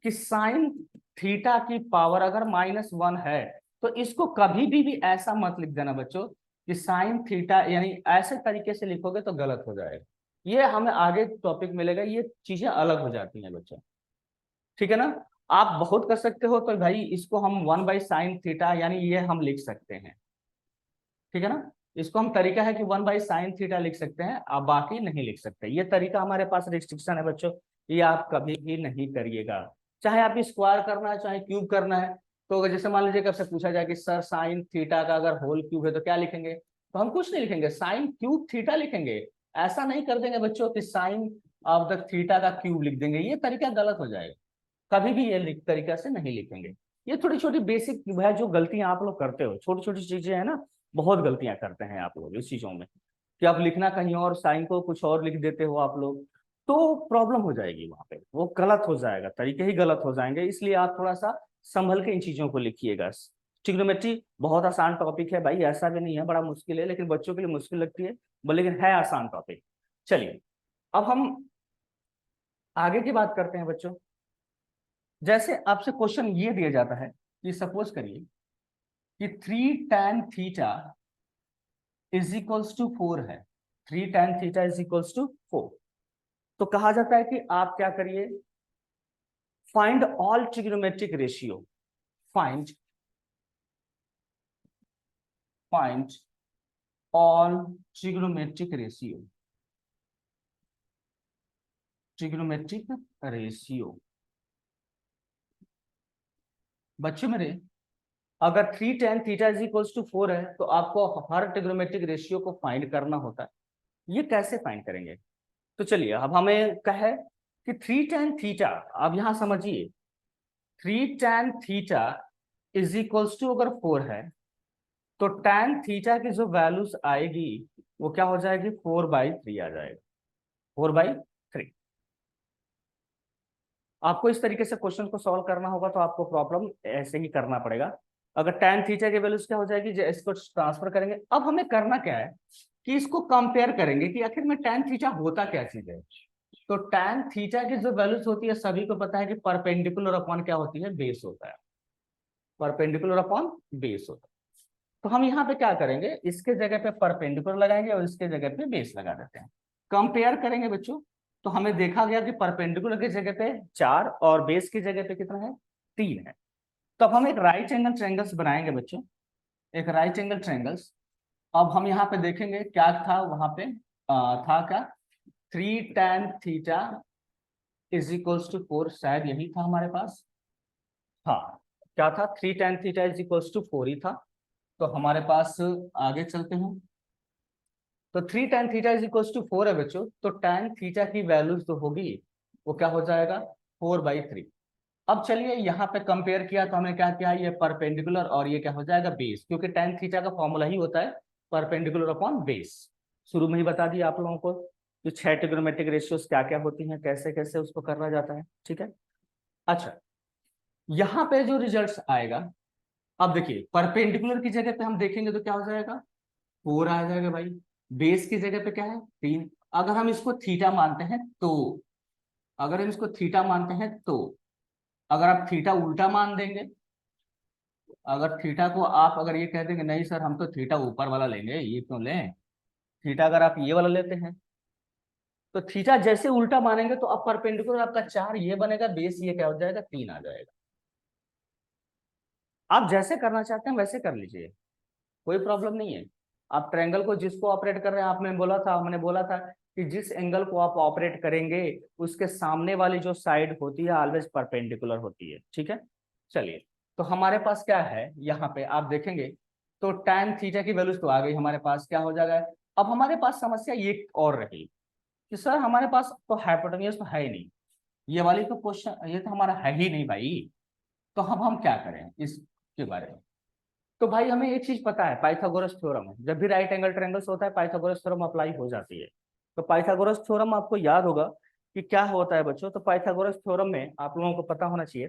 S1: कि साइन थीटा की पावर अगर -1 है तो इसको कभी भी ऐसा मत लिख देना बच्चों कि साइन थीटा, यानी ऐसे तरीके से लिखोगे तो गलत हो जाएगा। ये हमें आगे टॉपिक मिलेगा, ये चीजें अलग हो जाती हैं बच्चों, ठीक है ना। आप बहुत कर सकते हो तो भाई इसको हम 1/sin थीटा यानी ये हम लिख सकते हैं, ठीक है ना। इसको हम तरीका है कि 1/sin थीटा लिख सकते हैं, आप बाकी नहीं लिख सकते। ये तरीका हमारे पास रिस्ट्रिक्शन है बच्चों, ये आप कभी भी नहीं करिएगा। चाहे आप स्क्वायर करना है चाहे क्यूब करना है। तो अगर जैसे मान लीजिए कि आपसे पूछा जाए कि सर साइन थीटा का अगर होल क्यूब है तो क्या लिखेंगे, तो हम कुछ नहीं लिखेंगे, साइन क्यूब थीटा लिखेंगे। ऐसा नहीं कर देंगे बच्चों कि साइन ऑफ द थीटा का क्यूब लिख देंगे, ये तरीका गलत हो जाएगा। कभी भी ये तरीका से नहीं लिखेंगे। ये छोटी छोटी बेसिक है जो गलतियां आप लोग करते हो, छोटी छोटी चीजें है ना, बहुत गलतियां करते हैं आप लोग इस चीजों में, कि आप लिखना कहीं और, साइन को कुछ और लिख देते हो आप लोग, तो प्रॉब्लम हो जाएगी वहां पे, वो गलत हो जाएगा, तरीके ही गलत हो जाएंगे। इसलिए आप थोड़ा सा संभल के इन चीजों को लिखिएगा। ट्रिग्नोमेट्री बहुत आसान टॉपिक है भाई, ऐसा भी नहीं है बड़ा मुश्किल है, लेकिन बच्चों के लिए मुश्किल लगती है, लेकिन है आसान टॉपिक। चलिए अब हम आगे की बात करते हैं बच्चों। जैसे आपसे क्वेश्चन ये दिया जाता है कि सपोज करिए कि 3 tan theta is equals to 4 है, 3 tan theta is equals to 4। तो कहा जाता है कि आप क्या करिए, find all trigonometric ratio, find find all trigonometric ratio, trigonometric ratio. बच्चों मेरे, अगर 3 tan theta is equals to 4 है तो आपको हर ट्रिग्नोमेट्रिक रेशियो को फाइंड करना होता है। ये कैसे फाइंड करेंगे, तो चलिए अब हमें कहे कि 3 tan थीटा, अब यहां समझिए 3 tan theta is equals to अगर 4 है तो tan थीटा की जो वैल्यूज आएगी वो क्या हो जाएगी, 4/3 आ जाएगा, 4/3। आपको इस तरीके से क्वेश्चन को सॉल्व करना होगा तो आपको प्रॉब्लम ऐसे ही करना पड़ेगा। अगर tan थीटा की वैल्यूज क्या हो जाएगी, जो इसको ट्रांसफर करेंगे। अब हमें करना क्या है कि इसको कंपेयर करेंगे कि आखिर में tan थीटा होता क्या चीज है। तो tan थीटा की जो वैल्यूज होती है सभी को पता है कि परपेंडिकुलर अपॉन क्या होती है, बेस होता है, परपेंडिकुलर अपॉन बेस होता है। तो हम यहाँ पे क्या करेंगे, इसके जगह पे परपेंडिकुलर लगाएंगे और इसके जगह पे बेस लगा देते हैं, कंपेयर करेंगे बच्चों। तो हमें देखा गया कि परपेंडिकुलर की जगह पे 4 और बेस की जगह पे कितना है, 3 है। तो अब हम एक राइट एंगल ट्रायंगल्स बनाएंगे बच्चों, एक राइट एंगल ट्रायंगल्स। अब हम यहाँ पे देखेंगे क्या था वहां पे, था क्या, 3 tan theta is equals to 4, शायद यही था हमारे पास। हाँ, क्या था, 3 tan theta is equals to 4 ही था। तो हमारे पास आगे चलते हैं। तो 3 tan theta is equals to 4 है बच्चों, तो tan थीटा की वैल्यूज जो होगी वो क्या हो जाएगा, 4/3। अब चलिए यहाँ पे कंपेयर किया तो हमने क्या किया, ये परपेंडिकुलर और ये क्या हो जाएगा, बेस, क्योंकि tan थीटा का फॉर्मूला ही होता है परपेंडिकुलर अपॉन बेस। शुरू में ही बता दिया आप लोगों को कि 6 ट्रिग्नोमेट्रिक रेशियोज क्या क्या होती हैं, कैसे कैसे उसको करना जाता है, ठीक है। अच्छा, यहाँ पे जो रिजल्ट आएगा, अब देखिए परपेंडिकुलर की जगह पे हम देखेंगे तो क्या हो जाएगा, 4 आ जाएगा भाई। बेस की जगह पे क्या है, 3। अगर हम इसको थीटा मानते हैं तो, अगर हम इसको थीटा मानते हैं तो, अगर आप थीटा उल्टा मान देंगे, अगर थीटा को आप अगर ये कह देंगे नहीं सर हम तो थीटा ऊपर वाला लेंगे, ये क्यों लें, थीटा अगर आप ये वाला लेते हैं तो थीटा जैसे उल्टा मानेंगे तो अब परपेंडिकुलर आपका 4 ये बनेगा, बेस ये क्या हो जाएगा, 3 आ जाएगा। आप जैसे करना चाहते हैं वैसे कर लीजिए, कोई प्रॉब्लम नहीं है। आप ट्रायंगल को जिसको ऑपरेट कर रहे हैं, आपने बोला था, मैंने बोला था कि जिस एंगल को आप ऑपरेट करेंगे उसके सामने वाली जो साइड होती है ऑलवेज परपेंडिकुलर होती है, ठीक है। चलिए, तो हमारे पास क्या है यहाँ पे आप देखेंगे तो tan थीटा की वैल्यूज तो आ गई हमारे पास, क्या हो जाएगा। अब हमारे पास समस्या ये और रही कि सर हमारे पास तो हाइपोटेन्यूज तो है ही नहीं, ये वाली तो क्वेश्चन ये तो हमारा है ही नहीं भाई। तो हम क्या करें इसके बारे में। तो भाई हमें एक चीज पता है, पाइथागोरस थ्योरम है, जब भी राइट एंगल ट्रायंगल्स होता है पाइथागोरस थ्योरम अप्लाई हो जाती है। तो पाइथागोरस थ्योरम आपको याद होगा कि क्या होता है बच्चों। तो पाइथागोरस थ्योरम में आप लोगों को पता होना चाहिए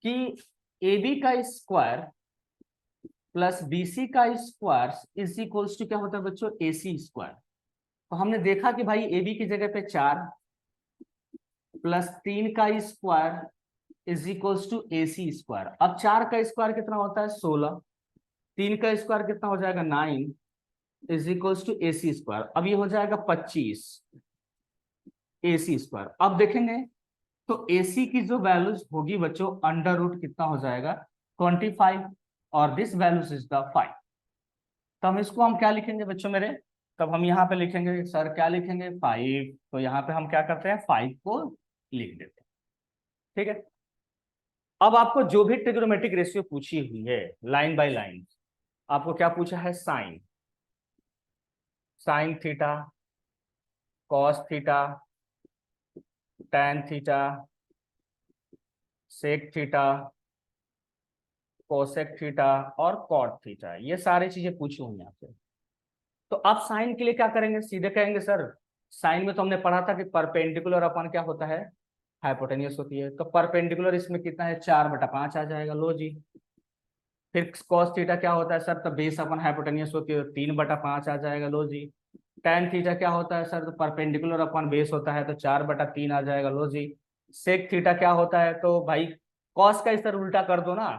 S1: कि ए बी का स्क्वायर प्लस बी सी का स्क्वायर इज इक्वल्स टू क्या होता है बच्चों, ए सी स्क्वायर। तो हमने देखा कि भाई ए बी की जगह पे 4 प्लस 3 का square is equals to A C square. अब 4 का स्क्वायर कितना होता है, 16, 3 का स्क्वायर कितना हो जाएगा, 9, is equals to A C square. अब ये हो जाएगा 25 ए सी स्क्वायर। अब देखेंगे तो ए सी की जो वैल्यूज होगी बच्चों, अंडर रूट कितना हो जाएगा 25, और दिस वैल्यूज इज द 5। तो हम इसको हम क्या लिखेंगे बच्चों मेरे, तब हम यहाँ पे लिखेंगे सर क्या लिखेंगे 5, तो यहाँ पे हम क्या करते हैं 5 को लिख देते हैं। ठीक है, अब आपको जो भी ट्रिग्नोमेट्रिक रेशियो पूछी हुई है लाइन बाय लाइन, आपको क्या पूछा है sine, sine theta, cos theta, tan theta, sec theta, cosec theta और कॉट थीटा, ये सारी चीजें पूछी हुई हैं आपसे। तो आप साइन के लिए क्या करेंगे, सीधे कहेंगे सर साइन में तो हमने पढ़ा था कि परपेंडिकुलर अपन क्या होता है हाइपोटेनियस होती है, तो परपेंडिकुलर इसमें कितना है 4/5 आ जाएगा, लो जी। फिर कॉस थीटा क्या होता है सर, तो बेस अपन हाइपोटेनियस होती है 3/5 आ जाएगा, लो जी। टैन थीटा क्या होता है सर, तो परपेंडिकुलर अपन बेस होता है तो 4/3 आ जाएगा, लो जी। सेक थीटा क्या होता है, तो भाई कॉस का इस तरह उल्टा कर दो ना,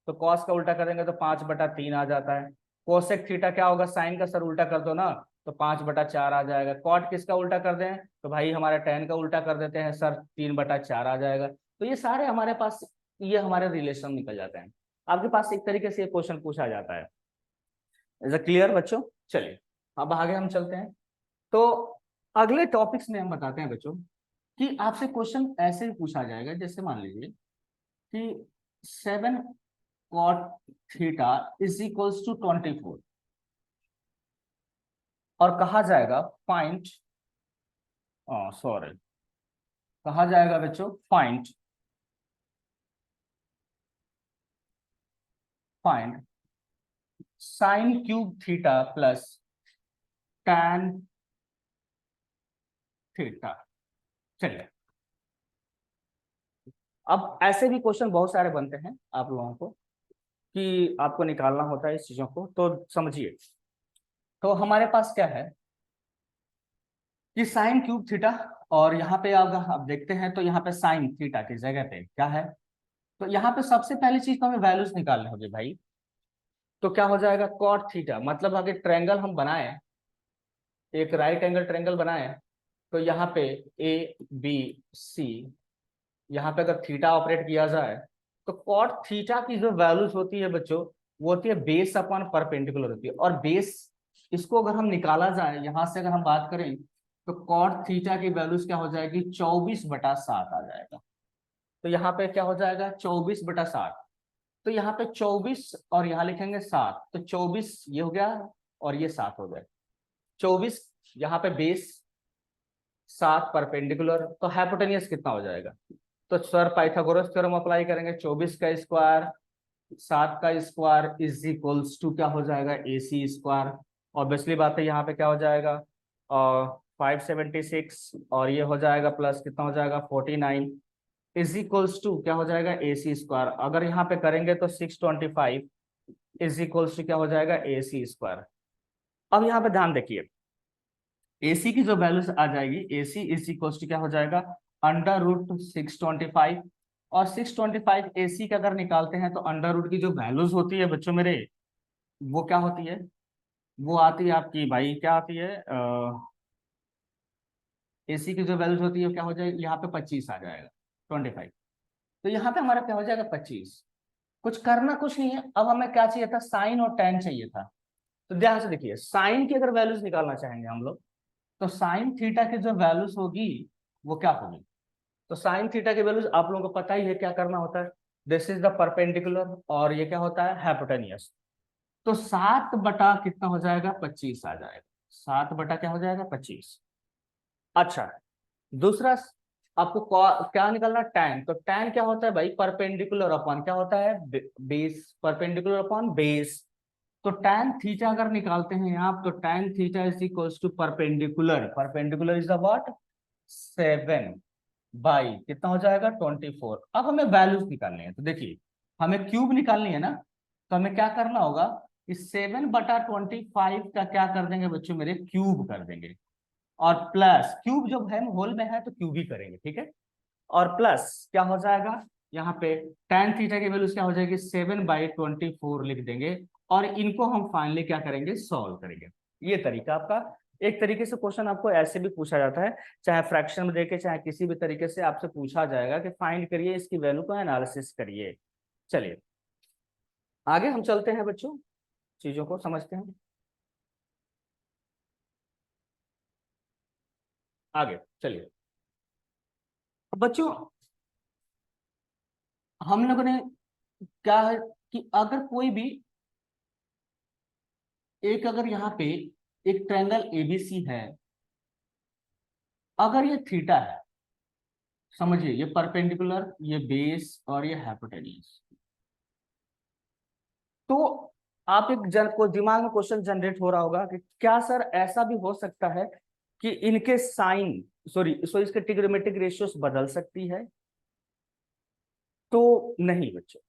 S1: तो कॉस का उल्टा करेंगे तो 5/3 आ जाता है। कोसेक थीटा क्या होगा, साइन का सर उल्टा कर दो ना, तो 5/4 आ जाएगा। कॉट किसका उल्टा कर दें, तो भाई हमारा टैन का उल्टा कर देते हैं सर, 3/4 आ जाएगा। तो ये सारे हमारे पास ये हमारे रिलेशन निकल जाते हैं। आपके पास एक तरीके से ये क्वेश्चन पूछा जाता है। इज अ क्लियर बच्चों? चलिए अब आगे हम चलते हैं। तो अगले टॉपिक्स में हम बताते हैं बच्चों कि आपसे क्वेश्चन ऐसे ही पूछा जाएगा, जैसे मान लीजिए कि 7 cot theta is equals to 24, और कहा जाएगा फाइंड, सॉरी, कहा जाएगा बच्चों find find sine cube theta plus tan theta. चलिए, अब ऐसे भी क्वेश्चन बहुत सारे बनते हैं आप लोगों को कि आपको निकालना होता है इस चीजों को, तो समझिए। तो हमारे पास क्या है कि साइन क्यूब थीटा, और यहाँ पे आप देखते हैं तो यहाँ पे साइन थीटा की जगह पे क्या है, तो यहाँ पे सबसे पहली चीज तो हमें वैल्यूज निकालने होगी भाई। तो क्या हो जाएगा कॉट थीटा, मतलब अगर ट्रायंगल हम बनाए, एक राइट एंगल ट्रायंगल बनाए, तो यहाँ पे ए बी सी, यहाँ पे अगर थीटा ऑपरेट किया जाए तो कॉट थीटा की जो वैल्यूज होती है बच्चों, वो होती है बेस अपॉन परपेंडिकुलर होती है। और बेस इसको अगर हम निकाला जाए, यहां से अगर हम बात करें, तो कॉट थीटा की वैल्यूज क्या हो जाएगी 24/7 आ जाएगा। तो यहाँ पे क्या हो जाएगा 24/7, तो यहाँ पे 24 और यहाँ लिखेंगे 7, तो 24 ये हो गया और ये 7 हो गया। 24 यहाँ पे बेस, 7 परपेंडिकुलर, तो हाइपोटेनियस कितना हो जाएगा, तो सर पाइथागोरस थ्योरम अप्लाई करेंगे, 24 का स्क्वायर 7 का स्क्वायर इज इक्वल्स टू क्या हो जाएगा ए सी स्क्वायर। ऑब्वियसली बात है, यहाँ पे क्या हो जाएगा और 576, और ये हो जाएगा प्लस कितना हो जाएगा 49 इज इक्वल्स टू क्या हो जाएगा ए सी स्क्वायर। अगर यहाँ पे करेंगे तो 625 इज इक्वल्स टू क्या हो जाएगा ए सी स्क्वायर। अब यहाँ पे ध्यान देखिए, एसी की जो वैल्यूज आ जाएगी, एसी इज इक्वल्स टू क्या हो जाएगा अंडर रूट 625, और 625 एसी का अगर निकालते हैं तो अंडर रूट की जो वैल्यूज होती है बच्चों मेरे, वो क्या होती है, वो आती है आपकी भाई क्या आती है एसी की जो वैल्यूज होती है क्या हो जाएगी, यहाँ पे 25 आ जाएगा 25, तो यहाँ पे हमारा क्या हो जाएगा 25। कुछ करना कुछ नहीं है, अब हमें क्या चाहिए था साइन और टेन चाहिए था। तो ध्यान से देखिए, साइन की अगर वैल्यूज निकालना चाहेंगे हम लोग, तो साइन थीटा की जो वैल्यूज होगी वो क्या होगी, तो साइन थीटा की वैल्यूज आप लोगों को पता ही है क्या करना होता है, दिस इज द परपेंडिकुलर और ये क्या होता है हाइपोटेनियस। तो 7 बटा कितना हो जाएगा 25 आ जाएगा, 7 बटा क्या हो जाएगा 25। अच्छा, दूसरा आपको क्या निकलना टैन, तो टैन क्या होता है भाई परपेंडिकुलर अपॉन क्या होता है बेस, परपेंडिकुलर अपॉन बेस। तो टैन थीटा अगर निकालते हैं आप, तो tan theta is equals to perpendicular, perpendicular is the what 7 by कितना हो जाएगा 24। अब हमें वैल्यूज निकालनी है, तो देखिए हमें क्यूब निकालनी है ना, तो हमें क्या करना होगा कि 7/25 का क्या कर देंगे बच्चों मेरे क्यूब कर देंगे, और प्लस क्यूब जब है होल में है तो क्यूब ही करेंगे, ठीक है। और प्लस क्या हो जाएगा यहाँ पे tan थीटा की वैल्यू क्या हो जाएगी 7/24 लिख देंगे, और इनको हम फाइनली क्या करेंगे सॉल्व करेंगे। ये तरीका आपका, एक तरीके से क्वेश्चन आपको ऐसे भी पूछा जाता है, चाहे फ्रैक्शन में देके चाहे किसी भी तरीके से आपसे पूछा जाएगा कि फाइंड करिए इसकी वैल्यू को, एनालिसिस करिए। चलिए आगे हम चलते हैं बच्चों, चीजों को समझते हैं आगे। चलिए बच्चों हम लोगों ने क्या है कि अगर कोई भी एक, अगर यहाँ पे एक ट्रायंगल एबीसी है, अगर ये थीटा है, समझिए ये परपेंडिकुलर, ये बेस और ये हाइपोटेन्यूज, तो आप एक जन को दिमाग में क्वेश्चन जनरेट हो रहा होगा कि क्या सर ऐसा भी हो सकता है कि इनके साइन सो इसके ट्रिग्नोमेट्रिक रेशियोस बदल सकती है? तो नहीं बच्चों,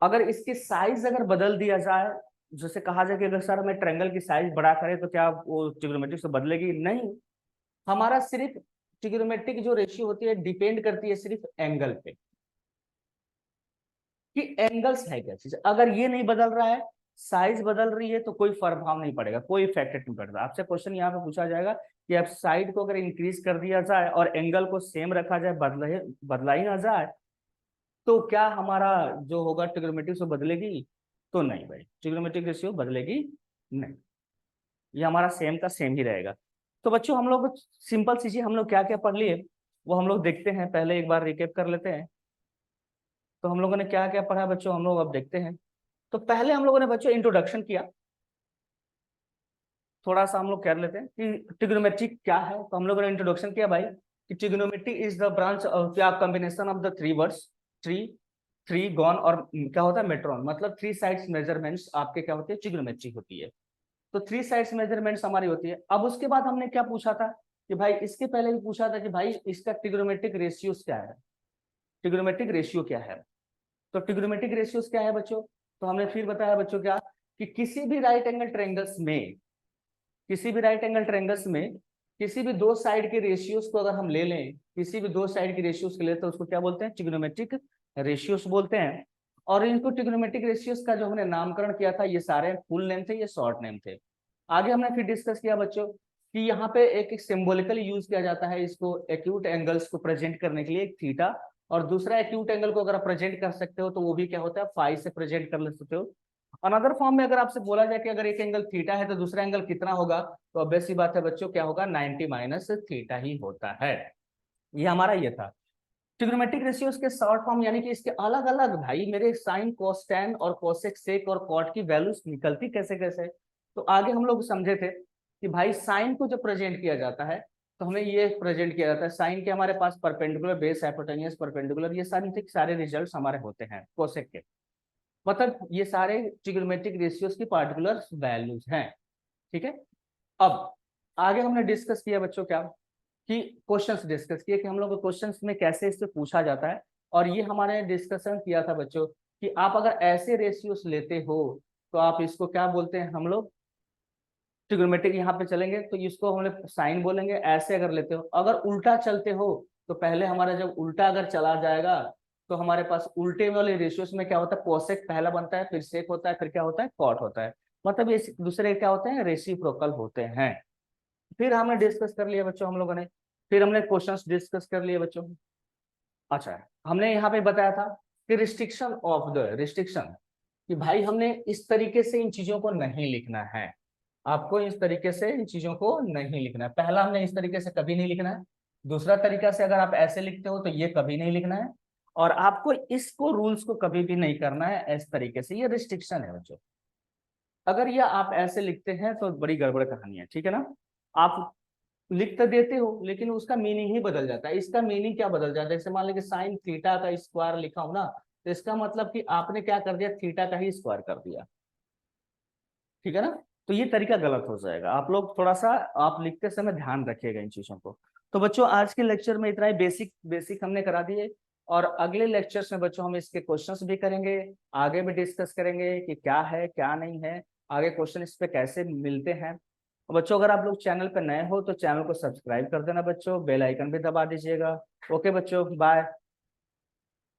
S1: अगर इसकी साइज अगर बदल दिया जाए, जैसे कहा जाए कि अगर सर हमें ट्रायंगल की साइज बड़ा करें तो क्या वो ट्रिग्नोमेट्रिक से बदलेगी? नहीं, हमारा सिर्फ ट्रिग्नोमेट्रिक जो रेशियो होती है डिपेंड करती है सिर्फ एंगल पे, कि एंगल्स है क्या चीज। अगर ये नहीं बदल रहा है, साइज बदल रही है, तो कोई प्रभाव नहीं पड़ेगा, कोई इफेक्ट नहीं पड़ता। आपसे क्वेश्चन यहाँ पे पूछा जाएगा कि आप साइड को अगर इंक्रीज कर दिया जाए और एंगल को सेम रखा जाए, बदला ही ना जाए, तो क्या हमारा जो होगा ट्रिग्नोमेट्रिक से बदलेगी? तो नहीं भाई, ट्रिग्नोमेट्रिक रेशियो बदलेगी नहीं, ये हमारा सेम का सेम ही रहेगा। तो बच्चों हम लोग सिंपल सी चीज हम लोग क्या क्या पढ़ लिए वो हम लोग देखते हैं, पहले एक बार रिकेप कर लेते हैं। तो हम लोगों ने क्या क्या पढ़ा बच्चों, हम लोग अब देखते हैं। तो पहले हम लोगों ने बच्चों इंट्रोडक्शन किया, थोड़ा सा हम लोग कर लेते हैं कि ट्रिग्नोमेट्री क्या है। तो हम लोगों ने इंट्रोडक्शन किया भाई कि trigonometry is the branch of क्या combination of the three words, tri, three gon और क्या होता है मेट्रॉन, मतलब थ्री साइड्स मेजरमेंट्स आपके क्या होती है, ट्रिग्नोमेट्री होती है। तो थ्री साइड्स मेजरमेंट्स हमारी होती है। अब उसके बाद हमने क्या पूछा था कि भाई, इसके पहले भी पूछा था कि भाई इसका ट्रिग्नोमेट्रिक रेशियोस क्या है, ट्रिग्नोमेट्रिक रेशियो क्या है। तो ट्रिग्नोमेट्रिक रेशियोस क्या है बच्चों, तो हमने फिर बताया बच्चों क्या कि किसी भी राइट एंगल ट्रायंगल्स में, किसी भी राइट एंगल ट्रायंगल्स में किसी भी दो साइड के रेशियोस को अगर हम ले लें, किसी भी दो साइड के रेशियोस के लिए, तो उसको क्या बोलते हैं, ट्रिग्नोमेट्रिक रेशियोस बोलते हैं। और इनको ट्रिग्नोमेट्रिक रेशियोस का जो हमने नामकरण किया था, ये सारे फुल नेम थे, ये शॉर्ट नेम थे। आगे हमने फिर डिस्कस किया बच्चों कि यहाँ पे एक सिंबॉलिकली यूज किया जाता है इसको एक्यूट एंगल्स को प्रेजेंट करने के लिए, एक थीटा, और दूसरा एक्यूट एंगल को अगर आप प्रेजेंट कर सकते हो तो वो भी क्या होता है, फाई से प्रेजेंट कर सकते हो। अनदर फॉर्म में अगर आपसे बोला जाए कि अगर एक एंगल थीटा है तो दूसरा एंगल कितना होगा, तो ऑब्वियस सी बात है बच्चों, क्या होगा, 90 माइनस थीटा ही होता है। ये हमारा ये था ट्रिग्नोमेट्रिक रेशियोस के शॉर्ट फॉर्म, यानी कि इसके अलग अलग भाई मेरे साइन कोस टेन और कोसेक सेक और कॉट की वैल्यूज निकलती कैसे कैसे। तो आगे हम लोग समझे थे कि भाई साइन को जब प्रेजेंट किया जाता है तो हमें ये प्रेजेंट किया जाता है, साइन के हमारे पास परपेंडिकुलर, बेस, हाइपोटेन्यूज, परपेंडिकुलर, ये सारे रिजल्ट हमारे होते हैं कोसेक के, मतलब ये सारे ट्रिग्नोमेट्रिक रेशियोस की पार्टिकुलर वैल्यूज हैं। ठीक है, अब आगे हमने डिस्कस किया बच्चों क्या कि क्वेश्चंस डिस्कस किए कि हम लोग को क्वेश्चंस में कैसे इससे पूछा जाता है। और ये हमारे डिस्कशन किया था बच्चों कि आप अगर ऐसे रेशियोस लेते हो तो आप इसको क्या बोलते हैं, हम लोग ट्रिग्नोमेट्रिक, यहाँ पे चलेंगे तो इसको हम लोग साइन बोलेंगे। ऐसे अगर लेते हो, अगर उल्टा चलते हो, तो पहले हमारा जब उल्टा अगर चला जाएगा तो हमारे पास उल्टे वाले रेशियोस में क्या होता है, कोसेक पहला बनता है, फिर सेक होता है, फिर क्या होता है, कॉट होता है, मतलब ये दूसरे क्या होते हैं, रेसिप्रोकल होते हैं। फिर हमने डिस्कस कर लिया बच्चों हम लोगों ने, फिर हमने क्वेश्चंस डिस्कस कर लिए बच्चों। अच्छा, हमने यहाँ पे बताया था कि रिस्ट्रिक्शन ऑफ द रिस्ट्रिक्शन, कि भाई हमने इस तरीके से इन चीजों को नहीं लिखना है, आपको इस तरीके से इन चीजों को नहीं लिखना है। पहला हमने इस तरीके से कभी नहीं लिखना है, दूसरा तरीका से अगर आप ऐसे लिखते हो तो ये कभी नहीं लिखना है, और आपको इसको रूल्स को कभी भी नहीं करना है इस तरीके से, ये रिस्ट्रिक्शन है बच्चों। अगर ये आप ऐसे लिखते हैं तो बड़ी गड़बड़ कहानी है, ठीक है ना। आप लिख तो देते हो लेकिन उसका मीनिंग ही बदल जाता है। इसका मीनिंग क्या बदल जाता है, जैसे मान लीजिए साइन थीटा का स्क्वायर लिखा हूं ना, तो इसका मतलब कि आपने क्या कर दिया, थीटा का ही स्क्वायर कर दिया, ठीक है ना। तो ये तरीका गलत हो जाएगा, आप लोग थोड़ा सा आप लिखते समय ध्यान रखिएगा इन चीजों को। तो बच्चों आज के लेक्चर में इतना ही, बेसिक बेसिक हमने करा दिए, और अगले लेक्चर्स में बच्चों हम इसके क्वेश्चंस भी करेंगे, आगे भी डिस्कस करेंगे कि क्या है क्या नहीं है, आगे क्वेश्चन इस पे कैसे मिलते हैं। बच्चों अगर आप लोग चैनल पर नए हो तो चैनल को सब्सक्राइब कर देना बच्चों, बेल आइकन भी दबा दीजिएगा। ओके बच्चों, बाय।